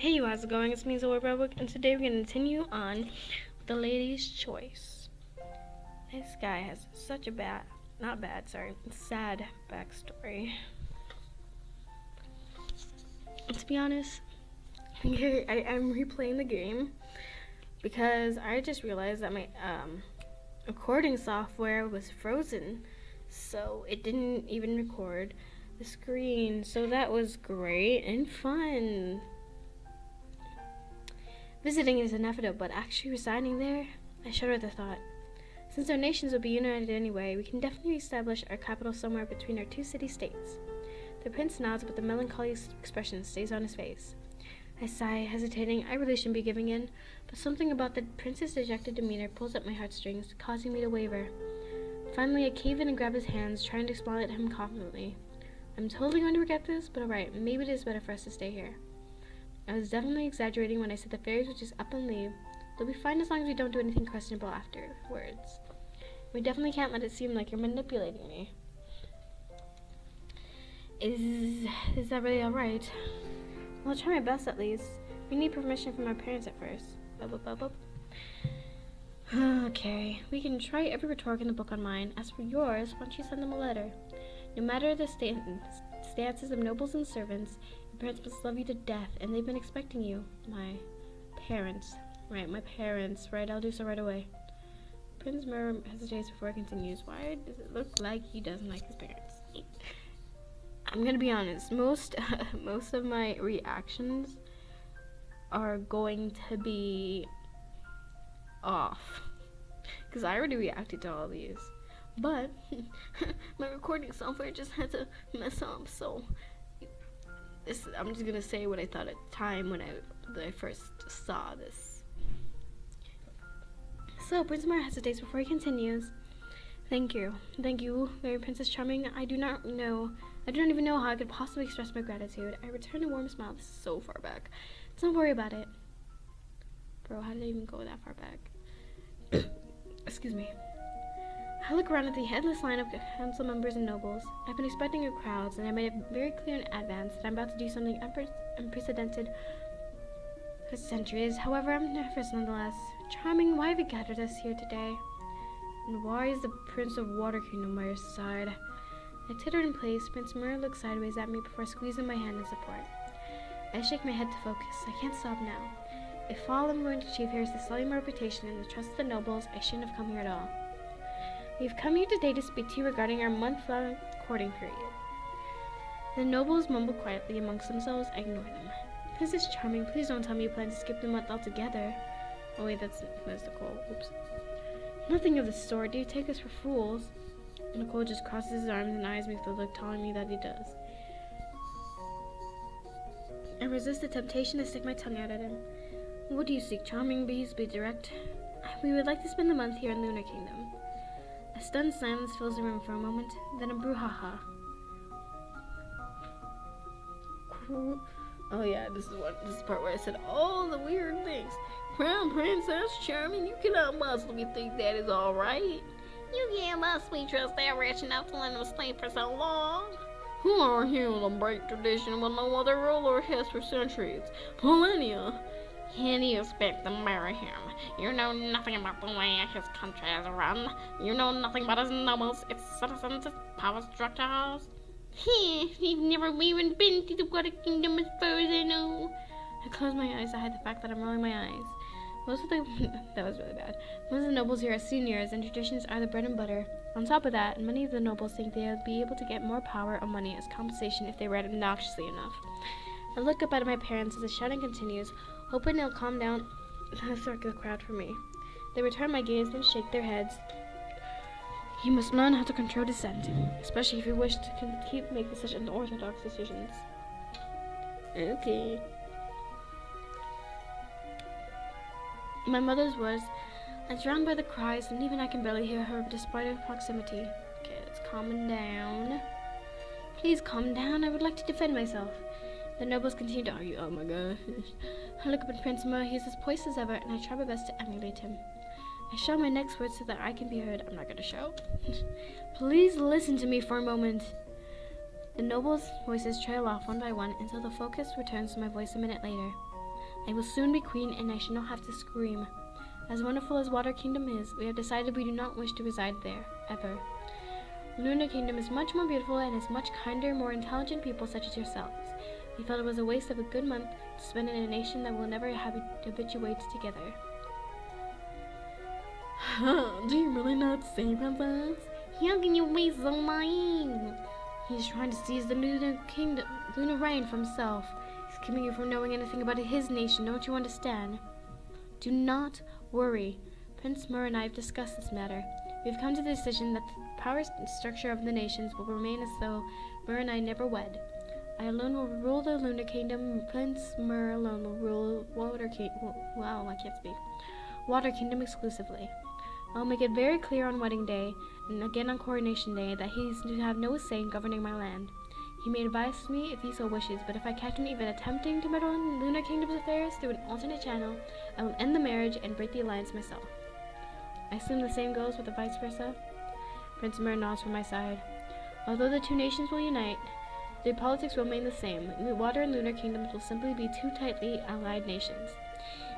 Hey, how's it going? It's me, Zoe Redwood, and today we're going to continue on with the lady's choice. This guy has such a sad backstory. And to be honest, I'm replaying the game because I just realized that my recording software was frozen, so it didn't even record the screen. So that was great and fun. Visiting is inevitable, but actually residing there, I shudder at the thought. Since our nations will be united anyway, we can definitely establish our capital somewhere between our two city-states. The prince nods, but the melancholy expression stays on his face. I sigh, hesitating. I really shouldn't be giving in, but something about the prince's dejected demeanor pulls at my heartstrings, causing me to waver. Finally, I cave in and grab his hands, trying to smile at him confidently. I'm totally going to regret this, but alright, maybe it is better for us to stay here. I was definitely exaggerating when I said the fairies would just up and leave. They'll be fine as long as we don't do anything questionable afterwards. We definitely can't let it seem like you're manipulating me. Is that really alright? Well, I'll try my best at least. We need permission from our parents at first. Okay, we can try every rhetoric in the book on mine. As for yours, why don't you send them a letter? No matter the stances of nobles and servants, your parents must love you to death, and they've been expecting you. My parents. Right, I'll do so right away. Prince Mer hesitates before he continues. Why does it look like he doesn't like his parents? I'm gonna be honest, most of my reactions are going to be off. Because I already reacted to all these. But my recording software just had to mess up, so I'm just gonna say what I thought at the time when I first saw this. So Prince Mar hesitates before he continues. Thank you, very Princess Charming. I do not even know how I could possibly express my gratitude. I return a warm smile. This is so far back. Don't worry about it. Bro, how did I even go that far back? Excuse me. I look around at the headless line of council members and nobles. I've been expecting a crowd, and I made it very clear in advance that I'm about to do something unprecedented for centuries. However, I'm nervous nonetheless. Charming, why have you gathered us here today? And why is the Prince of Water Kingdom by your side? I titter in place. Prince Murr looks sideways at me before squeezing my hand in support. I shake my head to focus. I can't stop now. If all I'm going to achieve here is to sully my reputation and the trust of the nobles, I shouldn't have come here at all. We've come here today to speak to you regarding our month-long courting period. The nobles mumble quietly amongst themselves. I ignore them. Princess Charming, please don't tell me you plan to skip the month altogether. Oh wait, that's Nicole. Oops. Nothing of the sort. Do you take us for fools? Nicole just crosses his arms and eyes me with a look telling me that he does. I resist the temptation to stick my tongue out at him. What do you seek, Charming? Please be direct. We would like to spend the month here in Lunar Kingdom. A stunned silence fills the room for a moment, then a brouhaha. Oh yeah, this is the part where I said all the weird things. Crown Princess Charming, you cannot possibly think that is alright. You can't possibly trust that rich enough to let him stay for so long. Who are you to break tradition when no other ruler has for centuries, millennia? Can you expect to marry him? You know nothing about the way his country is run. You know nothing about his nobles, its citizens, its power structures. He's never even been to the Water Kingdom as far as I know. I close my eyes to hide the fact that I'm rolling my eyes. That was really bad. Most of the nobles here are seniors, and traditions are the bread and butter. On top of that, many of the nobles think they'll be able to get more power or money as compensation if they read obnoxiously enough. I look up at my parents as the shouting continues, hoping they'll calm down and circle the crowd for me. They return my gaze and shake their heads. You must learn how to control dissent, especially if you wish to keep making such unorthodox decisions. Okay. My mother's words are drowned by the cries, and even I can barely hear her despite her proximity. Okay, let's calm down. Please calm down. I would like to defend myself. The nobles continue to argue. Oh my gosh. I look up at Prince Mur. He is as poised as ever, and I try my best to emulate him. I shout my next words so that I can be heard. I'm not going to shout. Please listen to me for a moment. The nobles' voices trail off one by one until the focus returns to my voice a minute later. I will soon be queen, and I shall not have to scream. As wonderful as Water Kingdom is, we have decided we do not wish to reside there, ever. Lunar Kingdom is much more beautiful and has much kinder, more intelligent people such as yourselves. We felt it was a waste of a good month to spend in a nation that will never habituate together. Do you really not say, Princess? How can you be so naive? He's trying to seize the Lunar Kingdom, Lunar reign for himself. He's keeping you from knowing anything about his nation, don't you understand? Do not worry. Prince Mur and I have discussed this matter. We have come to the decision that the power structure of the nations will remain as though Mur and I never wed. I alone will rule the Lunar Kingdom. Prince Mur alone will rule Water Kingdom. Wow, I can't speak. Water Kingdom exclusively. I'll make it very clear on wedding day, and again on coronation day, that he is to have no say in governing my land. He may advise me if he so wishes, but if I catch him even attempting to meddle in Lunar Kingdom's affairs through an alternate channel, I will end the marriage and break the alliance myself. I assume the same goes with the vice versa? Prince Mur nods from my side. Although the two nations will unite, their politics will remain the same. Water and Lunar Kingdoms will simply be two tightly allied nations.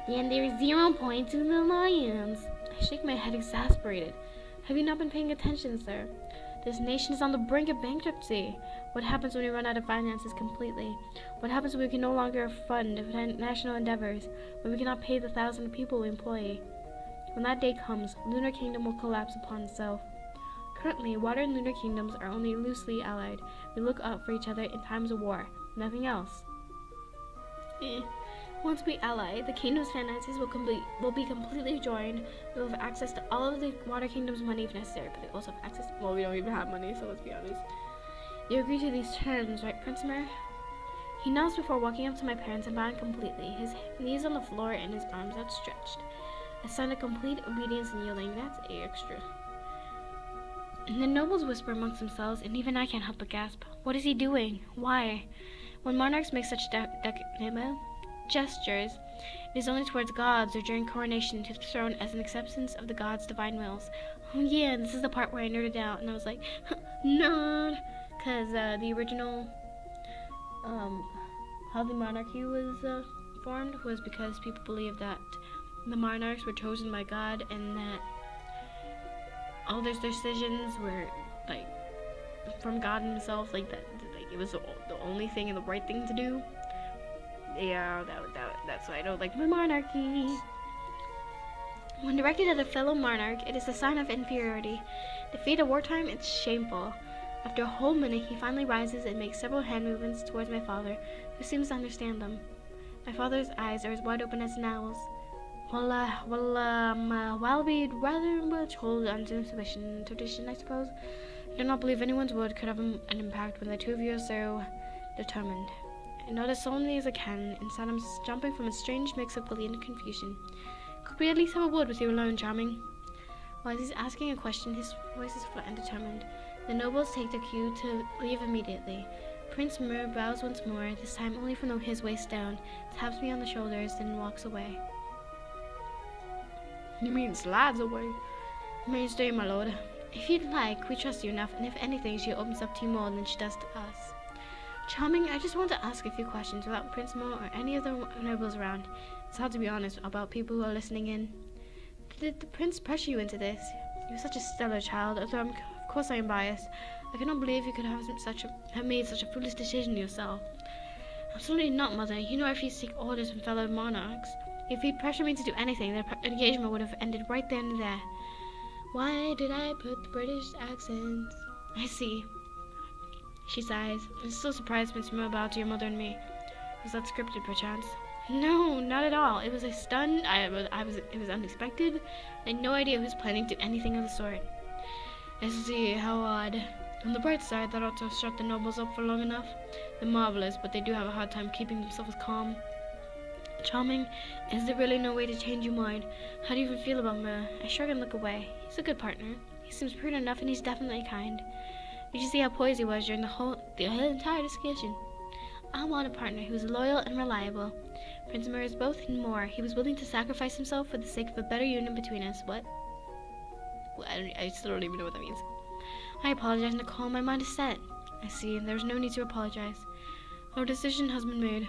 And there is 0 points in the alliance. I shake my head, exasperated. Have you not been paying attention, sir? This nation is on the brink of bankruptcy. What happens when we run out of finances completely? What happens when we can no longer fund national endeavors? When we cannot pay the 1,000 people we employ? When that day comes, Lunar Kingdom will collapse upon itself. Currently, Water and Lunar Kingdoms are only loosely allied. We look out for each other in times of war. Nothing else. Once we ally, the kingdom's finances will be completely joined. We will have access to all of the Water Kingdom's money if necessary, but they also have access to, well, we don't even have money, so let's be honest. You agree to these terms, right, Prince Mur? He nods before walking up to my parents and bowing completely, his knees on the floor and his arms outstretched. A sign of complete obedience and yielding. That's extra. And the nobles whisper amongst themselves, and even I can't help but gasp. What is he doing? Why? When monarchs make such gestures, it is only towards gods or during coronation to the throne as an acceptance of the gods' divine wills. Oh yeah, this is the part where I nerded out, and I was like, nerd! Because the original, how the monarchy was formed was because people believed that the monarchs were chosen by God, and that all their decisions were, like, from God himself, like, that like, it was the only thing and the right thing to do. Yeah, that's why I don't like my monarchy. When directed at a fellow monarch, it is a sign of inferiority. Defeat at wartime, it's shameful. After a whole minute, he finally rises and makes several hand movements towards my father, who seems to understand them. My father's eyes are as wide open as an owl's. While we'd rather much hold on to tradition, I suppose, I do not believe anyone's word could have an impact when the two of you are so determined. I nod as solemnly as I can, and Saddam's jumping from a strange mix of glee and confusion. Could we at least have a word with you alone, Charming? While he's asking a question, his voice is flat and determined. The nobles take their cue to leave immediately. Prince Mur bows once more, this time only from his waist down, taps me on the shoulders, then walks away. You mean slides away? May you stay, my lord. If you'd like, we trust you enough, and if anything, she opens up to you more than she does to us. Charming, I just want to ask a few questions without Prince Mur or any other nobles around. It's hard to be honest about people who are listening in. Did the prince pressure you into this? You're such a stellar child, although of course I am biased. I cannot believe you could have made such a foolish decision yourself. Absolutely not, mother. You know I refuse to take orders from fellow monarchs. If he'd pressured me to do anything, the engagement would have ended right then and there. Why did I put the British accent? I see. She sighs. I'm still surprised Miss Mur bowed to your mother and me. Was that scripted, perchance? No, not at all. It was a stun. It was unexpected. I had no idea who was planning to do anything of the sort. I see. How odd. On the bright side, that ought to have shut the nobles up for long enough. They're marvelous, but they do have a hard time keeping themselves calm. Charming, is there really no way to change your mind? How do you even feel about Mur? I shrug and look away. He's a good partner. He seems prudent enough, and he's definitely kind. You should see how poised he was during the entire discussion. I want a partner who is loyal and reliable. Prince Mur is both and more. He was willing to sacrifice himself for the sake of a better union between us. What? Well, I still don't even know what that means. I apologize, Nicole. My mind is set. I see. There's no need to apologize. Our decision has been made.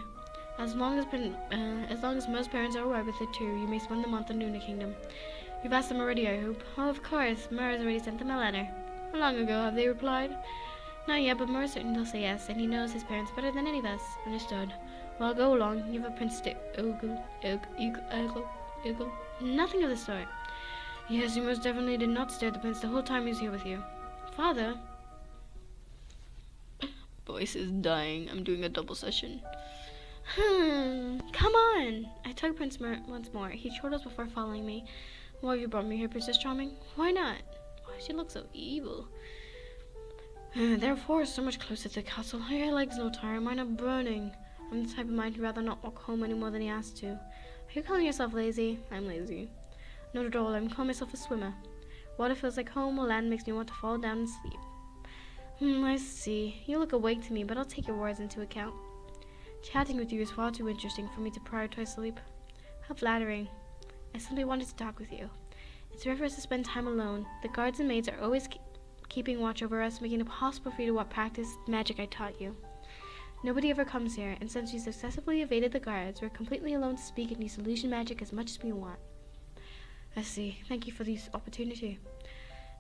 As long as most parents are alright with it too, you may spend the month in Luna Kingdom. You've asked them already, I hope. Oh, of course. Mara's already sent them a letter. How long ago have they replied? Not yet, but Mara's certain they'll say yes, and he knows his parents better than any of us. Understood. Well, I'll go along. You have a prince to Ogle. Nothing of the sort. Yes, you most definitely did not stare at the prince the whole time he was here with you. Father? Voice is dying. I'm doing a double session. Come on! I tugged Prince once more. He chortled before following me. Why have you brought me here, Princess Charming? Why not? Why she looks so evil? Therefore, so much closer to the castle. Your legs no tire, mine are burning. I'm the type of mind who'd rather not walk home any more than he has to. Are you calling yourself lazy? I'm lazy. Not at all. I'm calling myself a swimmer. Water feels like home, while land makes me want to fall down and sleep. I see. You look awake to me, but I'll take your words into account. Chatting with you is far too interesting for me to prioritize sleep. How flattering. I simply wanted to talk with you. It's rare for us to spend time alone. The guards and maids are always keeping watch over us, making it impossible for you to practice magic I taught you. Nobody ever comes here, and since we successfully evaded the guards, we're completely alone to speak and use illusion magic as much as we want. I see. Thank you for this opportunity.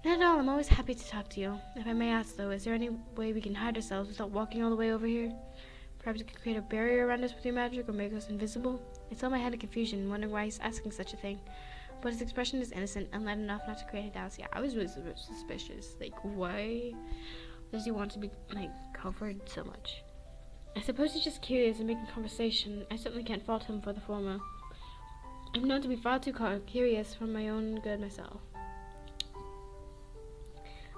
Not at all. I'm always happy to talk to you. If I may ask, though, is there any way we can hide ourselves without walking all the way over here? Perhaps you could create a barrier around us with your magic or make us invisible? I saw my head in confusion, wondering why he's asking such a thing. But his expression is innocent and light enough not to create a doubt. Yeah, I was really suspicious. Like, why does he want to be, like, covered so much? I suppose he's just curious and making conversation. I certainly can't fault him for the former. I'm known to be far too curious for my own good myself.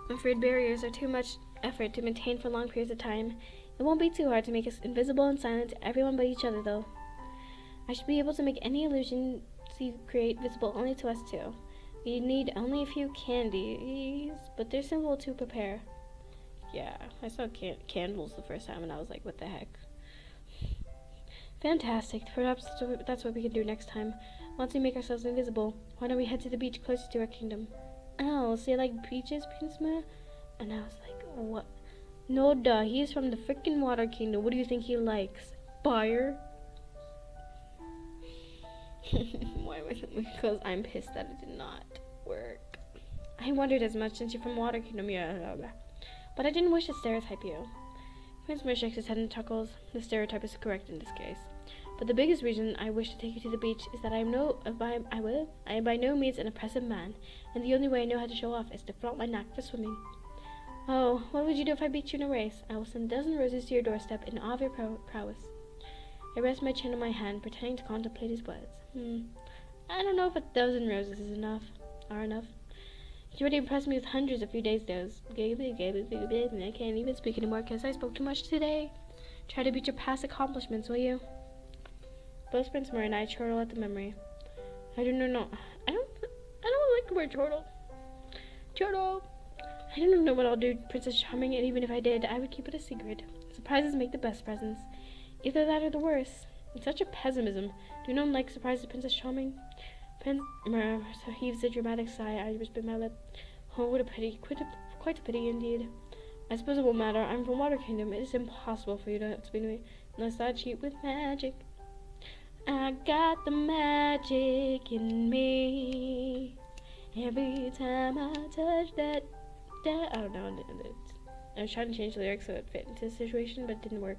I'm afraid barriers are too much effort to maintain for long periods of time. It won't be too hard to make us invisible and silent to everyone but each other, though. I should be able to make any illusion you create visible only to us two. We need only a few candies, but they're simple to prepare. Yeah, I saw candles the first time and I was like, what the heck? Fantastic. Perhaps that's what we can do next time. Once we make ourselves invisible, why don't we head to the beach closer to our kingdom? Oh, so you like beaches, Prince Ma? And I was like, what? No duh, he's from the freaking Water Kingdom. What do you think he likes? Fire? Why was it? Because I'm pissed that it did not work. I wondered as much since you're from Water Kingdom, yeah. But I didn't wish to stereotype you. Prince Mir shakes his head and chuckles. The stereotype is correct in this case. But the biggest reason I wish to take you to the beach is that I am by no means an oppressive man, and the only way I know how to show off is to flaunt my knack for swimming. Oh, what would you do if I beat you in a race? I will send a dozen roses to your doorstep in awe of your prowess. I rest my chin on my hand, pretending to contemplate his words. I don't know if a dozen roses are enough. You already impressed me with hundreds a few days ago. I can't even speak anymore because I spoke too much today. Try to beat your past accomplishments, will you? Both Prince Mir and I chortle at the memory. I don't like the word chortle. Chortle. I don't know what I'll do, Princess Charming, and even if I did, I would keep it a secret. Surprises make the best presents. Either that or the worse. It's such a pessimism. Do no one like surprises, Princess Charming? Prince Mir heaves a dramatic sigh. I just bit my lip. Oh, what a pity. Quite a pity indeed. I suppose it won't matter. I'm from Water Kingdom. It is impossible for you to speak to me unless I cheat with magic. I got the magic in me. Every time I touch that. I don't know. I was trying to change the lyrics so it fit into the situation, but it didn't work.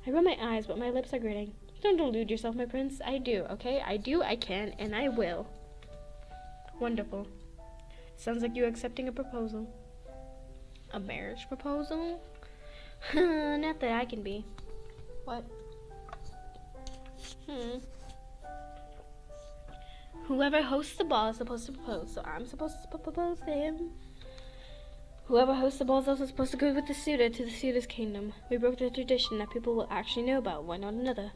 I rub my eyes, but my lips are gritting. Don't delude yourself, my prince. I do, okay? I do, I can, and I will. Wonderful. Sounds like you accepting a proposal. A marriage proposal? Not that I can be. What? Whoever hosts the ball is supposed to propose, so I'm supposed to propose to him. Whoever hosts the ball is also supposed to go with the suitor to the suitor's kingdom. We broke the tradition that people will actually know about, why not another?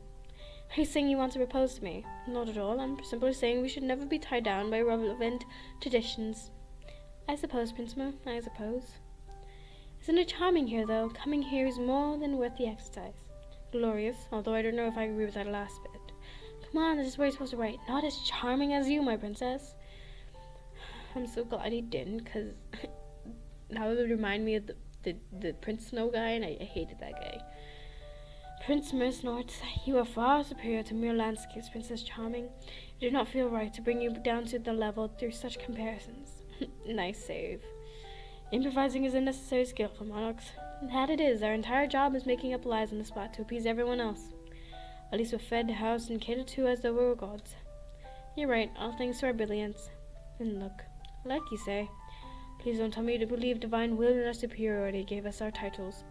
Are you saying you want to propose to me? Not at all. I'm simply saying we should never be tied down by irrelevant traditions. I suppose, Prince Mir, I suppose. Isn't it charming here, though? Coming here is more than worth the exercise. Glorious, although I don't know if I agree with that last bit. Come on, this is where you're supposed to write. Not as charming as you, my princess. I'm so glad he didn't, because that would remind me of the Prince Snow guy, and I hated that guy. Prince Mersnort, you are far superior to mere landscapes, Princess Charming. It did not feel right to bring you down to the level through such comparisons. Nice save. Improvising is a necessary skill for monarchs. That it is. Our entire job is making up lies on the spot to appease everyone else. At least we're fed, housed, and catered to as though we were gods. You're right, all thanks to our brilliance. And look, like you say, please don't tell me to believe divine will and our superiority gave us our titles.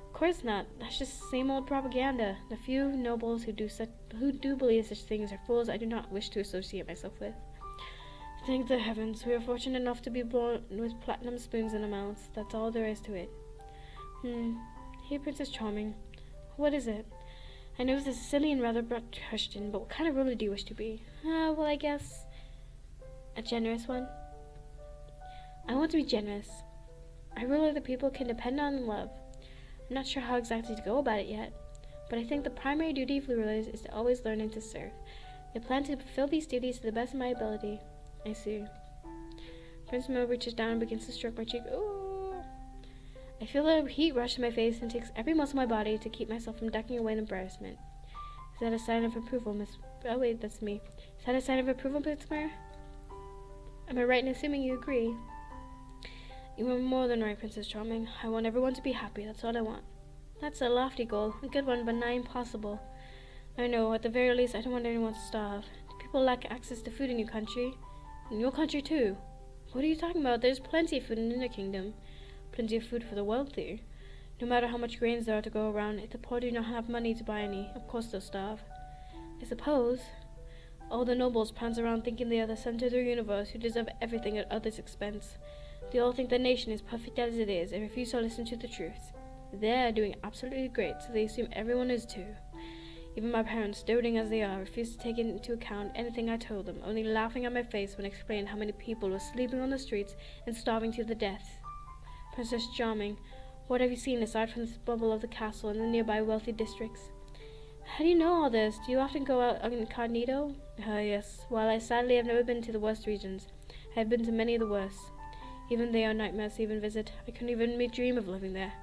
Of course not. That's just same old propaganda. The few nobles who do believe such things are fools I do not wish to associate myself with. Thank the heavens, we are fortunate enough to be born with platinum spoons in our mouths. That's all there is to it. Hey, Princess Charming. What is it? I know this is a silly and rather abrupt question, but what kind of ruler do you wish to be? Well, I guess a generous one. I want to be generous. A ruler that people can depend on and love. I'm not sure how exactly to go about it yet, but I think the primary duty of rulers is to always learn and to serve. I plan to fulfill these duties to the best of my ability. I see. Prince Mo reaches down and begins to stroke my cheek. Ooh. I feel the heat rush to my face and takes every muscle of my body to keep myself from ducking away in embarrassment. Is that a sign of approval, Miss... Oh, wait, that's me. Is that a sign of approval, Prince Mer? Am I right in assuming you agree? You are more than right, Princess Charming. I want everyone to be happy. That's all I want. That's a lofty goal. A good one, but nigh impossible. I know. At the very least, I don't want anyone to starve. Do people lack access to food in your country? In your country, too. What are you talking about? There's plenty of food in the kingdom. Plenty of food for the wealthy. No matter how much grains there are to go around, if the poor do not have money to buy any, of course they'll starve. I suppose all the nobles prance around thinking they are the center of the universe who deserve everything at others' expense. They all think the nation is perfect as it is and refuse to listen to the truth. They're doing absolutely great, so they assume everyone is too. Even my parents, doting as they are, refused to take into account anything I told them, only laughing at my face when I explained how many people were sleeping on the streets and starving to the death. Princess Charming, what have you seen aside from this bubble of the castle and the nearby wealthy districts? How do you know all this? Do you often go out incognito? Yes. While I sadly have never been to the worst regions, I have been to many of the worst. Even they are nightmares to even visit. I couldn't even dream of living there.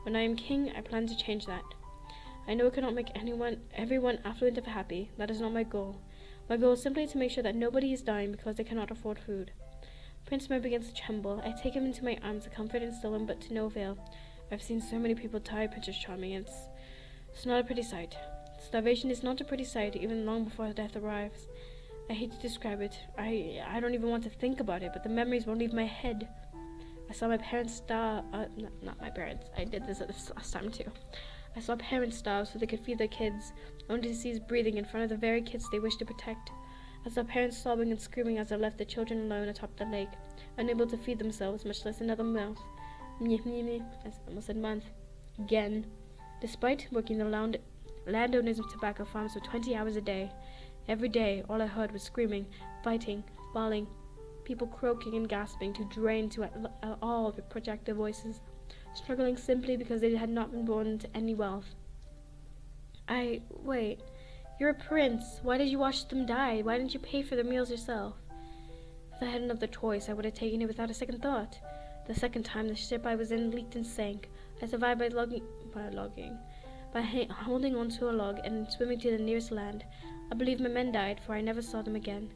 When I am king, I plan to change that. I know it cannot make everyone affluent or happy. That is not my goal. My goal is simply to make sure that nobody is dying because they cannot afford food. Prince Mo begins to tremble. I take him into my arms to comfort and still him, but to no avail. I've seen so many people die, Princess Charming. It's not a pretty sight. Starvation is not a pretty sight, even long before death arrives. I hate to describe it. I don't even want to think about it, but the memories won't leave my head. I saw my parents starve. Not my parents. I did this last time too. I saw parents starve so they could feed their kids, only to cease breathing in front of the very kids they wished to protect. I saw parents sobbing and screaming as they left the children alone atop the lake, unable to feed themselves, much less another mouth. I almost said month. Again. Despite working the landowners of tobacco farms for 20 hours a day, every day all I heard was screaming, fighting, bawling, people croaking and gasping to drain to all project their voices, struggling simply because they had not been born into any wealth. Wait, you're a prince. Why did you watch them die? Why didn't you pay for their meals yourself? If I had another choice, I would have taken it without a second thought. The second time the ship I was in leaked and sank. I survived by holding onto a log and swimming to the nearest land. I believe my men died, for I never saw them again.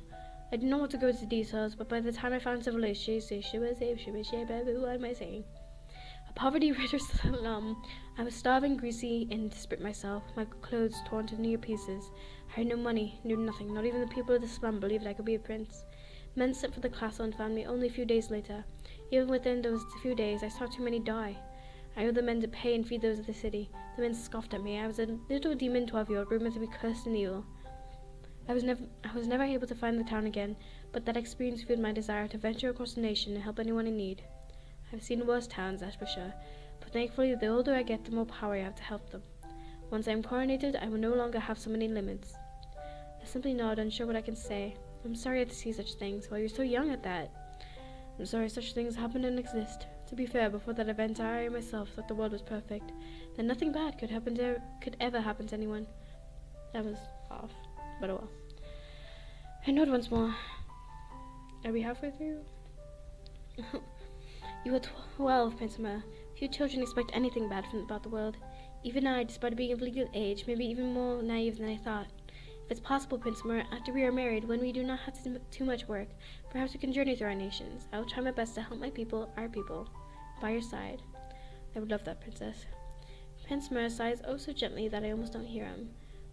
I do not want to go into details, but by the time I found civilization, what am I saying? A poverty-ridden slum. I was starving, greasy, and desperate myself, my clothes torn to near pieces. I had no money, knew nothing, not even the people of the slum believed I could be a prince. Men sent for the castle and found me only a few days later. Even within those few days, I saw too many die. I owed the men to pay and feed those of the city. The men scoffed at me. I was a little demon 12-year-old, rumored to be cursed and evil. I was never able to find the town again, but that experience fueled my desire to venture across the nation and help anyone in need. I've seen worse towns, that's for sure, but thankfully the older I get, the more power I have to help them. Once I am coronated, I will no longer have so many limits. I simply nod, unsure what I can say. I'm sorry I had to see such things while you're so young at that. I'm sorry such things happened and exist. To be fair, before that event, I myself thought the world was perfect, that nothing bad could ever happen to anyone. That was off, but oh well. I nod once more. Are we halfway through? You are 12, Prince Mer. Few children expect anything bad about the world. Even I, despite being of legal age, may be even more naive than I thought. If it's possible, Prince Mer, after we are married, when we do not have to do too much work, perhaps we can journey through our nations. I will try my best to help my people, our people, by your side. I would love that, Princess. Prince Mer sighs oh so gently that I almost don't hear him.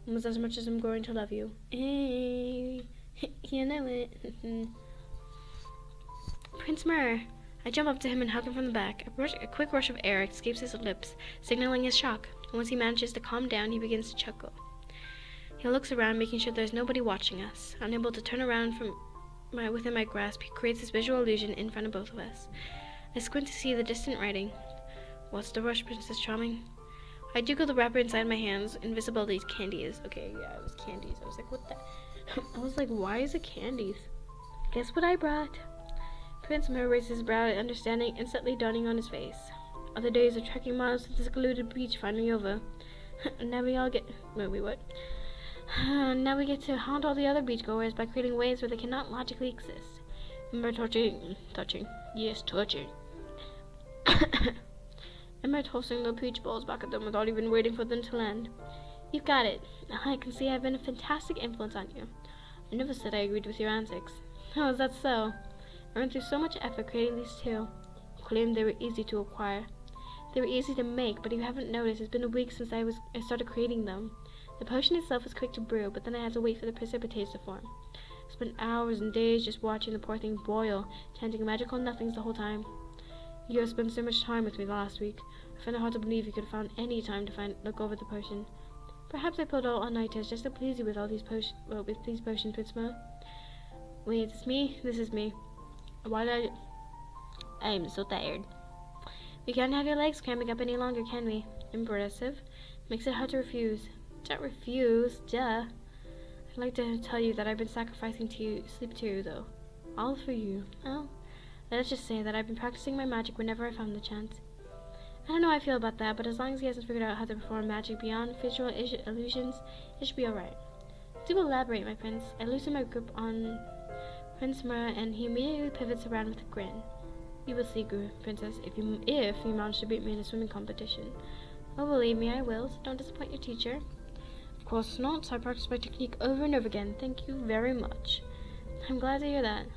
Almost as much as I'm growing to love you. You know it. Prince Mer! I jump up to him and hug him from the back. A quick rush of air escapes his lips, signaling his shock. And once he manages to calm down, he begins to chuckle. He looks around, making sure there's nobody watching us. Unable to turn around from within my grasp, he creates this visual illusion in front of both of us. I squint to see the distant writing. What's the rush, Princess Charming? I jiggle the wrapper inside my hands. Invisibility's candies. Okay, yeah, it was candies. I was like, what the? I was like, why is it candies? Guess what I brought? Prince Mer raises his brow at understanding instantly dawning on his face. Other days of trekking miles to the secluded beach finally over. Now we all get... Wait, what? Now we get to haunt all the other beachgoers by creating waves where they cannot logically exist. Remember touching. Yes, touching. Emma tossing the peach balls back at them without even waiting for them to land. You've got it. I can see I've been a fantastic influence on you. I never said I agreed with your antics. How is that so? I went through so much effort creating these two. You claimed they were easy to acquire. They were easy to make, but you haven't noticed it's been a week since I started creating them. The potion itself was quick to brew, but then I had to wait for the precipitates to form. I spent hours and days just watching the poor thing boil, chanting magical nothings the whole time. You have spent so much time with me the last week. I find it hard to believe you could have found any time to look over the potion. Perhaps I pulled all-nighters just to please you with all these potions, Prince Mer. Wait, it's me? This is me. I'm so tired. We can't have your legs cramping up any longer, can we? Impressive. Makes it hard to refuse. Don't refuse, duh. I'd like to tell you that I've been sacrificing sleep too, though. All for you. Oh, let's just say that I've been practicing my magic whenever I found the chance. I don't know how I feel about that, but as long as he hasn't figured out how to perform magic beyond visual illusions, it should be alright. Do elaborate, my prince. I loosen my grip on Prince Mer, and he immediately pivots around with a grin. You will see, Princess, if you manage to beat me in a swimming competition. Oh, believe me, I will, so don't disappoint your teacher. Of course not, so I practice my technique over and over again. Thank you very much. I'm glad to hear that.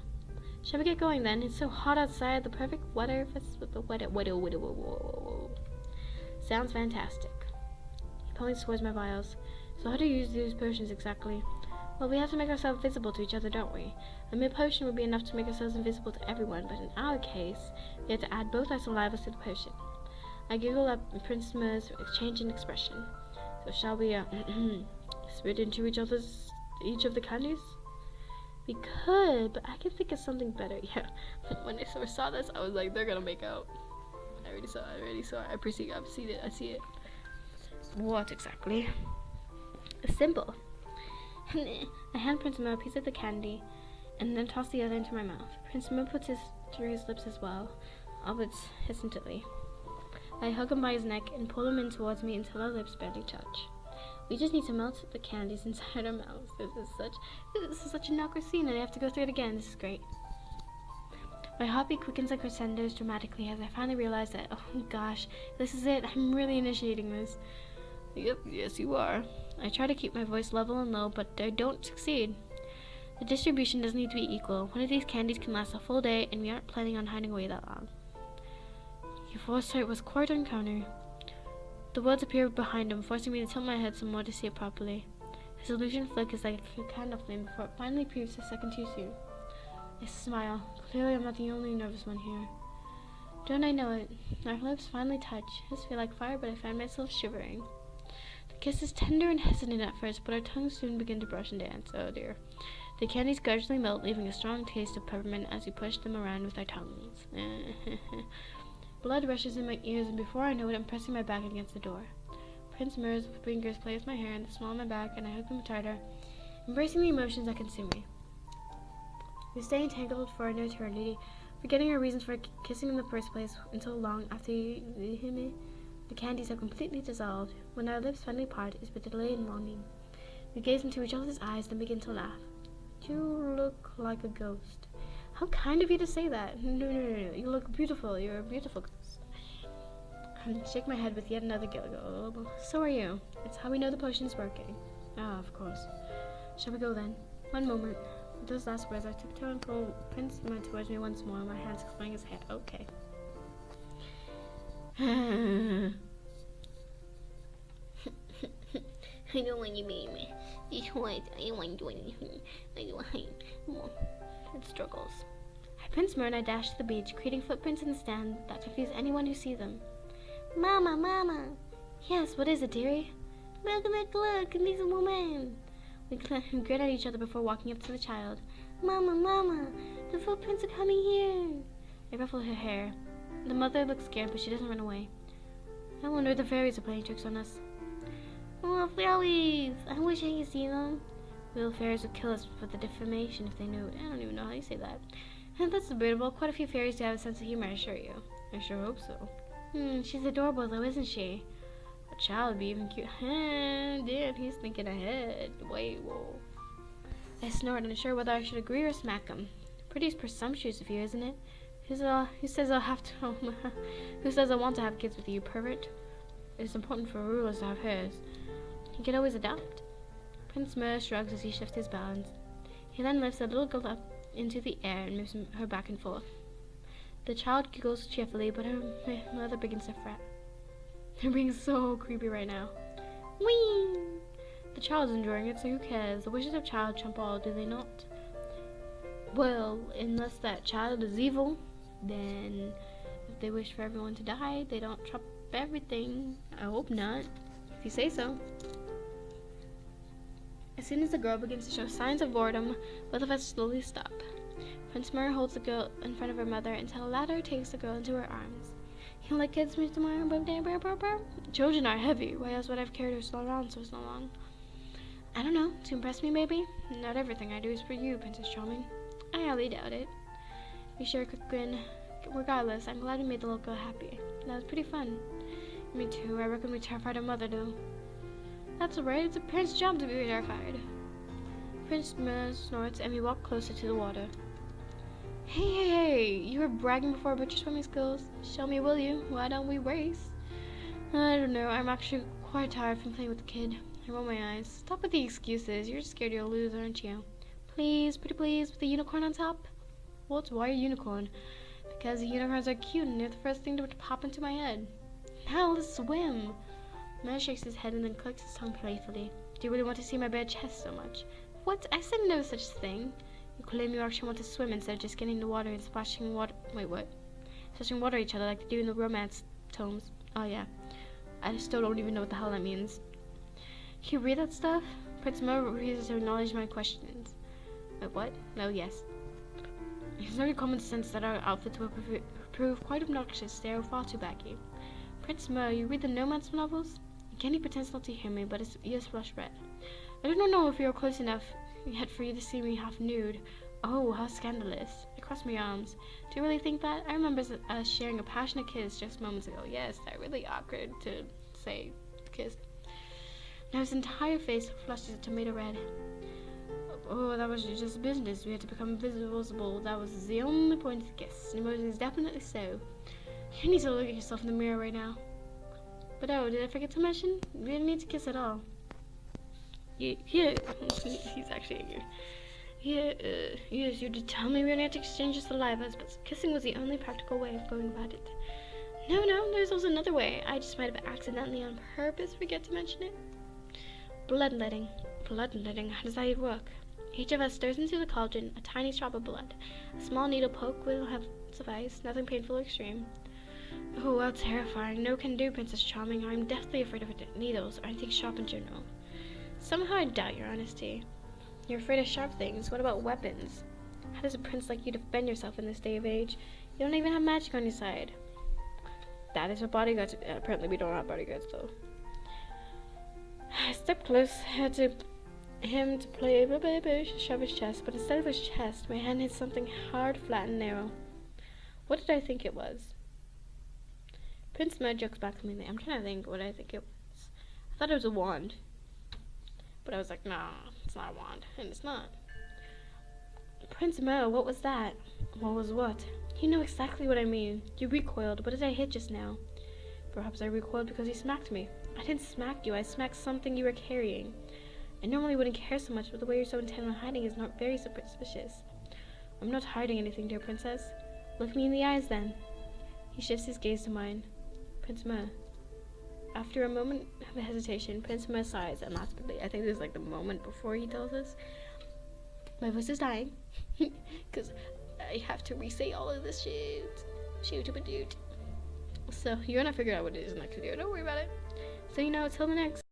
Shall we get going then? It's so hot outside, the perfect weather with the weather. Sounds fantastic. He points towards my vials. So how do you use these potions exactly? Well, we have to make ourselves visible to each other, don't we? A mere potion would be enough to make ourselves invisible to everyone, but in our case, we have to add both our salivas to the potion. I giggle at Prince Mer's change in expression. So shall we, spit into each of the candies? We could, but I can think of something better. Yeah, when I first saw this, I was like, they're gonna make out. I already saw it. I see it. What exactly? Simple. I hand Prince Mo a piece of the candy, and then toss the other into my mouth. Prince Mo puts his through his lips as well, albeit hesitantly. I hug him by his neck and pull him in towards me until our lips barely touch. We just need to melt the candies inside our mouths. This is such an awkward scene, and I have to go through it again. This is great. My heartbeat quickens and crescendos dramatically as I finally realize that, oh gosh, this is it. I'm really initiating this. Yep, yes you are. I try to keep my voice level and low, but I don't succeed. The distribution doesn't need to be equal. One of these candies can last a full day, and we aren't planning on hiding away that long. Your foresight was quite uncanny. The words appeared behind him, forcing me to tilt my head some more to see it properly. His illusion flickers like a candle flame before it finally proves a second too soon. I smile. Clearly I'm not the only nervous one here. Don't I know it? Our lips finally touch. His feel like fire, but I find myself shivering. The kiss is tender and hesitant at first, but our tongues soon begin to brush and dance. Oh dear. The candies gradually melt, leaving a strong taste of peppermint as we push them around with our tongues. Blood rushes in my ears, and before I know it, I'm pressing my back against the door. Prince Mer's fingers play with my hair and the small of my back, and I hug them tighter, embracing the emotions that consume me. We stay entangled for an eternity, forgetting our reasons for kissing in the first place until long after the candies have completely dissolved. When our lips finally part, it's with delay and longing. We gaze into each other's eyes, then begin to laugh. You look like a ghost. How kind of you to say that. No. You look beautiful. You're a beautiful ghost. I shake my head with yet another giggle. So are you. It's how we know the potion's working. Ah, of course. Shall we go then? One moment. With those last words, I tiptoe and pull Prince Mer towards me once more, my hands exploring his hair. Okay. I don't want you, baby. This was, I don't want to do anything. I don't want. It struggles. Prince Mer and I dash to the beach, creating footprints in the sand that confuse anyone who sees them. Mama, Mama. Yes, what is it, dearie? Look, and this woman. We grin at each other before walking up to the child. Mama, the footprints are coming here. I ruffle her hair. The mother looks scared, but she doesn't run away. I wonder if the fairies are playing tricks on us. Oh, fairies! I wish I could see them. Little fairies would kill us for the defamation if they knew. I don't even know how you say that. And that's debatable. Quite a few fairies do have a sense of humor, I assure you. I sure hope so. She's adorable though, isn't she? A child would be even cute. Damn, he's thinking ahead. Wait, whoa. I snort, unsure whether I should agree or smack him. Pretty presumptuous of you, isn't it? Who says I'll have to? Who says I want to have kids with you, pervert? It's important for rulers to have hers. He can always adopt. Prince Mer shrugs as he shifts his balance. He then lifts the little girl up into the air and moves her back and forth. The child giggles cheerfully, but her mother begins to fret. They're being so creepy right now. Whee! The child's enjoying it, so who cares? The wishes of child trump all, do they not? Well, unless that child is evil, then if they wish for everyone to die, they don't trump everything. I hope not, if you say so. As soon as the girl begins to show signs of boredom, both of us slowly stop. Prince Mer holds the girl in front of her mother until the latter takes the girl into her arms. You like kids, Mr. Mer? Children are heavy. Why else would I have carried her so around so long? I don't know. To impress me, maybe? Not everything I do is for you, Princess Charming. I highly doubt it. We share a quick grin. Regardless, I'm glad we made the little girl happy. That was pretty fun. Me too. I reckon we terrified her mother, though. That's alright. It's a parent's job to be terrified. Prince Mer snorts, and we walk closer to the water. Hey! You were bragging before about your swimming skills. Show me, will you? Why don't we race? I don't know. I'm actually quite tired from playing with the kid. I roll my eyes. Stop with the excuses. You're scared you'll lose, aren't you? Please, pretty please, with the unicorn on top? What? Why a unicorn? Because unicorns are cute and they're the first thing to pop into my head. Now let's swim. Mer shakes his head and then clicks his tongue playfully. Do you really want to see my bare chest so much? What? I said no such thing. You claim you actually want to swim instead of just getting in the water and splashing water. Wait, what? Splashing water at each other like they do in the romance tomes. Oh yeah. I still don't even know what the hell that means. Can you read that stuff? Prince Mer refuses to acknowledge my questions. Wait, what? Oh, yes. It's very common sense that our outfits will prove quite obnoxious. They are far too baggy. Prince Mer, you read the romance novels? Kenny pretends not to hear me, but his ears flush red. I do not know if you are close enough yet for you to see me half nude. Oh, how scandalous. I cross my arms. Do you really think that? I remember us sharing a passionate kiss just moments ago. Yes, that really awkward to say kiss. Now his entire face flushed as a tomato red. Oh, that was just business. We had to become visible. That was the only point of the kiss. Emotions definitely so. You need to look at yourself in the mirror right now. But oh, did I forget to mention? We didn't need to kiss at all. Yeah. He's actually angry. Yes, you did tell me we had to exchange the salivas, but kissing was the only practical way of going about it. No, there's also another way. I just might have accidentally on purpose forget to mention it. Bloodletting. How does that work? Each of us stirs into the cauldron a tiny drop of blood. A small needle poke will have sufficed, nothing painful or extreme. Oh, how terrifying. No can do, Princess Charming. I'm deathly afraid of needles or anything sharp in general. Somehow I doubt your honesty. You're afraid of sharp things. What about weapons? How does a prince like you defend yourself in this day of age? You don't even have magic on your side. That is what bodyguards... apparently we don't have bodyguards, though. I stepped close, had to him to play shove his chest, but instead of his chest, my hand hit something hard, flat, and narrow. What did I think it was? Prince Mer jokes back to me. I'm trying to think what I think it was. I thought it was a wand. But I was like, nah, it's not a wand. And it's not. Prince Mer, what was that? What was what? You know exactly what I mean. You recoiled. What did I hit just now? Perhaps I recoiled because you smacked me. I didn't smack you, I smacked something you were carrying. I normally wouldn't care so much, but the way you're so intent on hiding is not very suspicious. I'm not hiding anything, dear princess. Look me in the eyes, then. He shifts his gaze to mine. Prince Me. After a moment of hesitation, Prince Me sighs, and lastly, I think this is like the moment before he tells us. My voice is dying, because I have to re-say all of this shit. Shoot. So, you're gonna figure out what it is next video. Don't worry about it. So, till the next.